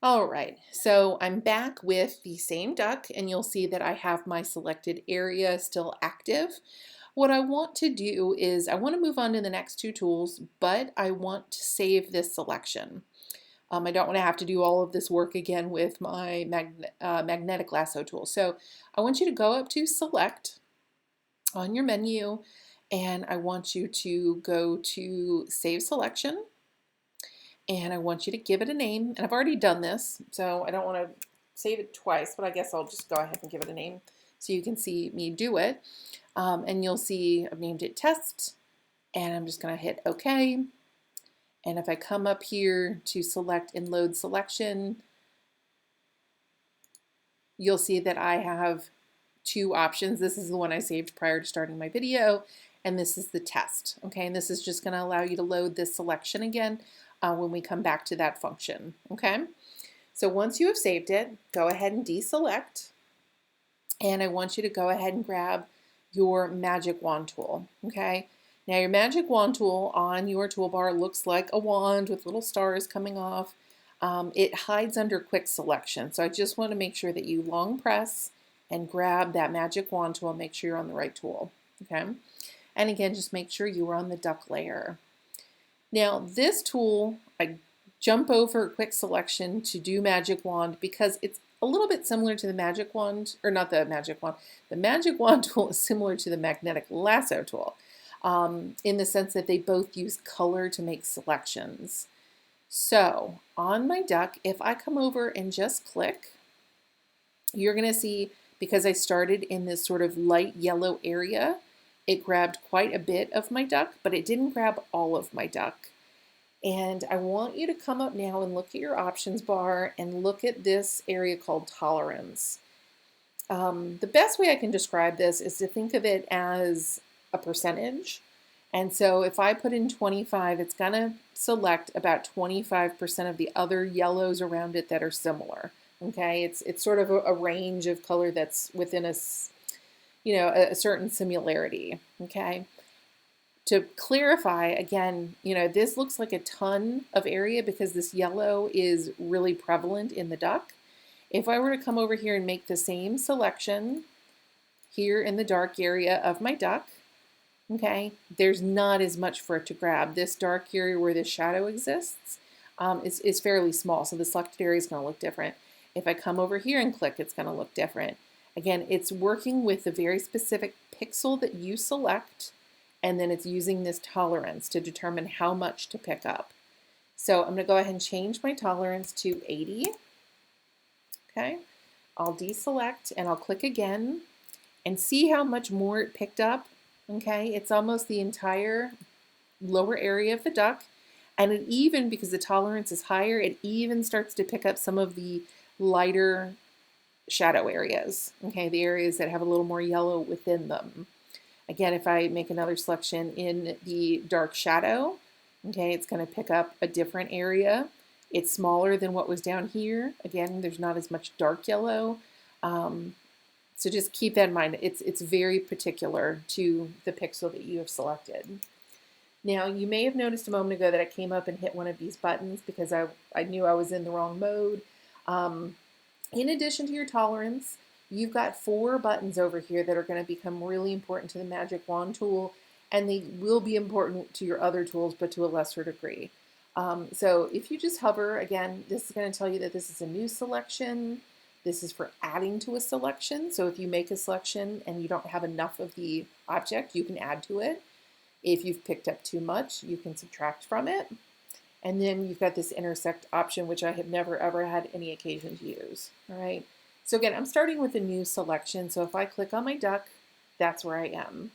All right, so I'm back with the same duck and you'll see that I have my selected area still active. What I want to do is I want to move on to the next two tools, but I want to save this selection. I don't want to have to do all of this work again with my magnetic lasso tool. So I want you to go up to Select on your menu and I want you to go to Save Selection and I want you to give it a name. And I've already done this, so I don't want to save it twice, but I guess I'll just go ahead and give it a name so you can see me do it. And you'll see I've named it Test, and I'm just going to hit OK. And if I come up here to select and load selection, you'll see that I have two options. This is the one I saved prior to starting my video, and this is the test. Okay, and this is just going to allow you to load this selection again when we come back to that function. Okay, so once you have saved it, go ahead and deselect, and I want you to go ahead and grab your magic wand tool. Okay, now your magic wand tool on your toolbar looks like a wand with little stars coming off. It hides under quick selection, so I just want to make sure that you long press and grab that magic wand tool and make sure you're on the right tool. Okay, and again, just make sure you are on the duck layer. Now this tool, I jump over quick selection to do magic wand because it's a little bit similar to the magic wand, or not the magic wand. The magic wand tool is similar to the magnetic lasso tool in the sense that they both use color to make selections. So on my duck, if I come over and just click, you're going to see, because I started in this sort of light yellow area, it grabbed quite a bit of my duck, but it didn't grab all of my duck. And I want you to come up now and look at your options bar and look at this area called tolerance. The best way I can describe this is to think of it as a percentage. And so if I put in 25, it's going to select about 25% of the other yellows around it that are similar. Okay, it's sort of a range of color that's within a certain similarity. Okay, to clarify again, this looks like a ton of area because this yellow is really prevalent in the duck. If I were to come over here and make the same selection here in the dark area of my duck, okay, there's not as much for it to grab. This dark area where this shadow exists is fairly small, so the selected area is going to look different. If I come over here and click, it's going to look different. Again, it's working with the very specific pixel that you select, and then it's using this tolerance to determine how much to pick up. So I'm going to go ahead and change my tolerance to 80. Okay, I'll deselect and I'll click again and see how much more it picked up. Okay, it's almost the entire lower area of the duck, and it even, because the tolerance is higher, it even starts to pick up some of the lighter shadow areas, okay, the areas that have a little more yellow within them. Again, if I make another selection in the dark shadow, okay, it's going to pick up a different area. It's smaller than what was down here. Again, there's not as much dark yellow. So just keep that in mind. It's very particular to the pixel that you have selected. Now, you may have noticed a moment ago that I came up and hit one of these buttons because I knew I was in the wrong mode. In addition to your tolerance, you've got 4 buttons over here that are going to become really important to the magic wand tool, and they will be important to your other tools, but to a lesser degree. So if you just hover, again, this is going to tell you that this is a new selection. This is for adding to a selection. So if you make a selection and you don't have enough of the object, you can add to it. If you've picked up too much, you can subtract from it. And then you've got this intersect option, which I have never ever had any occasion to use. All right. So again, I'm starting with a new selection. So if I click on my duck, that's where I am.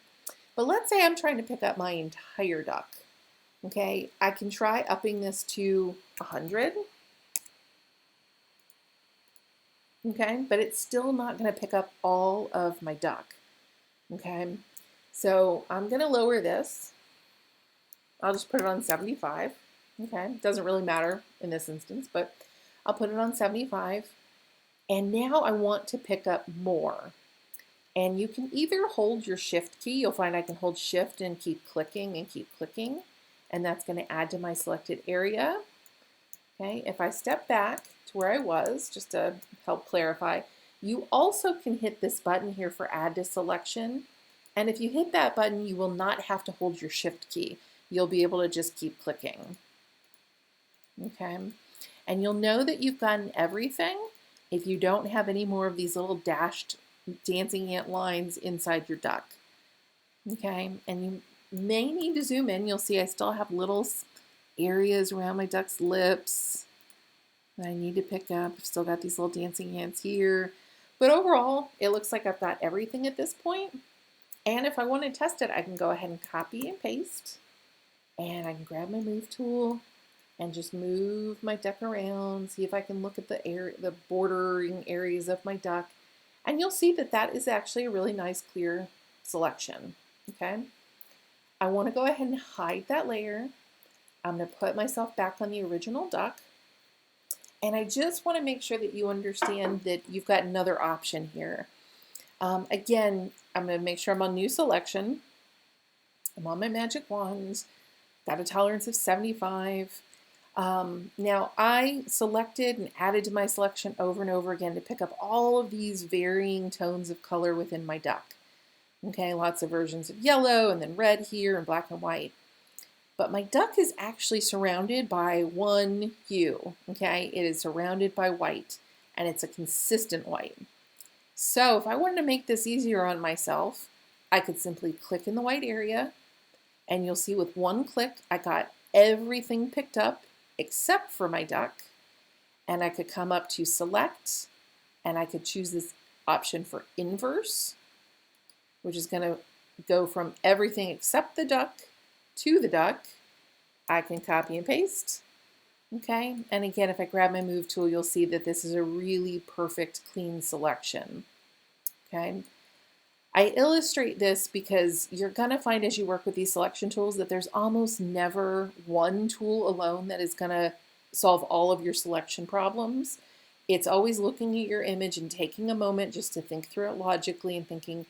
But let's say I'm trying to pick up my entire duck. Okay, I can try upping this to 100. Okay, but it's still not going to pick up all of my duck. Okay, so I'm going to lower this. I'll just put it on 75. Okay, doesn't really matter in this instance, but I'll put it on 75. And now I want to pick up more. And you can either hold your shift key. You'll find I can hold shift and keep clicking, and that's going to add to my selected area. Okay, if I step back to where I was, just to help clarify, you also can hit this button here for add to selection. And if you hit that button, you will not have to hold your shift key. You'll be able to just keep clicking. Okay, and you'll know that you've gotten everything if you don't have any more of these little dashed dancing ant lines inside your duck. Okay, and you may need to zoom in. You'll see I still have little areas around my duck's lips that I need to pick up. I've still got these little dancing ants here. But overall, it looks like I've got everything at this point. And if I want to test it, I can go ahead and copy and paste. And I can grab my move tool and just move my duck around, see if I can look at the bordering areas of my duck. And you'll see that that is actually a really nice clear selection. Okay, I want to go ahead and hide that layer. I'm going to put myself back on the original duck. And I just want to make sure that you understand that you've got another option here. Again, I'm going to make sure I'm on new selection. I'm on my magic wand, got a tolerance of 75. Now I selected and added to my selection over and over again to pick up all of these varying tones of color within my duck. Okay, lots of versions of yellow and then red here and black and white. But my duck is actually surrounded by one hue. Okay, it is surrounded by white and it's a consistent white. So if I wanted to make this easier on myself, I could simply click in the white area and you'll see with one click I got everything picked up except for my duck, and I could come up to select and I could choose this option for inverse, which is going to go from everything except the duck to the duck. I can copy and paste. Okay, and again, if I grab my move tool, you'll see that this is a really perfect clean selection. Okay, I illustrate this because you're gonna find as you work with these selection tools that there's almost never one tool alone that is gonna solve all of your selection problems. It's always looking at your image and taking a moment just to think through it logically and thinking,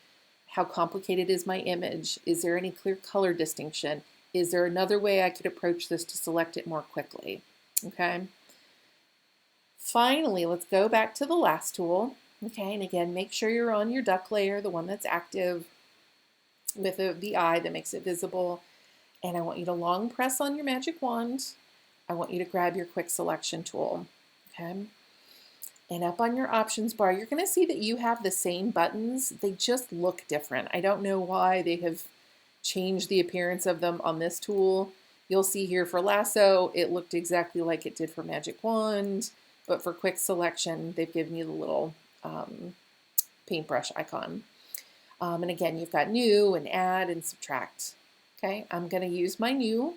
how complicated is my image? Is there any clear color distinction? Is there another way I could approach this to select it more quickly? Okay. Finally, let's go back to the last tool. Okay, and again, make sure you're on your duck layer, the one that's active with the eye that makes it visible. And I want you to long press on your magic wand. I want you to grab your quick selection tool. Okay. And up on your options bar, you're going to see that you have the same buttons. They just look different. I don't know why they have changed the appearance of them on this tool. You'll see here for lasso, it looked exactly like it did for magic wand, but for quick selection, they've given you the little paintbrush icon. And again, you've got new and add and subtract. Okay, I'm going to use my new,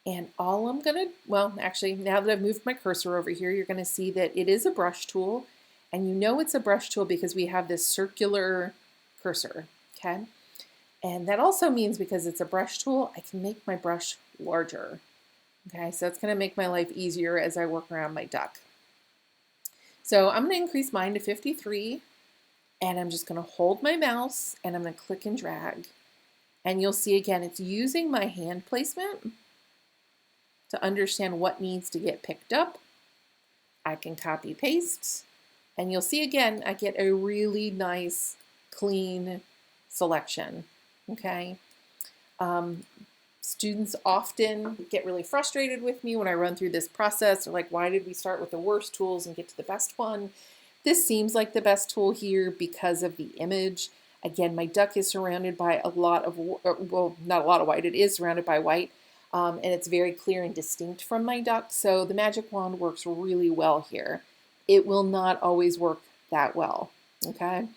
and all I'm going to, well, actually, now that I've moved my cursor over here, you're going to see that it is a brush tool, and you know it's a brush tool because we have this circular cursor. Okay, and that also means because it's a brush tool, I can make my brush larger. Okay, so it's going to make my life easier as I work around my duck. So I'm going to increase mine to 53, and I'm just going to hold my mouse and I'm going to click and drag. And you'll see again, it's using my hand placement to understand what needs to get picked up. I can copy paste, and you'll see again, I get a really nice, clean selection. Okay. Students often get really frustrated with me when I run through this process. They're like, why did we start with the worst tools and get to the best one? This seems like the best tool here because of the image. Again, my duck is surrounded by a lot of, well, not a lot of white, it is surrounded by white, and it's very clear and distinct from my duck. So the magic wand works really well here. It will not always work that well, okay?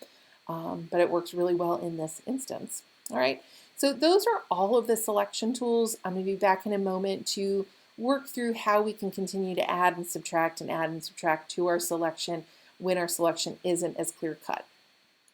But it works really well in this instance. All right, so those are all of the selection tools. I'm going to be back in a moment to work through how we can continue to add and subtract to our selection when our selection isn't as clear cut.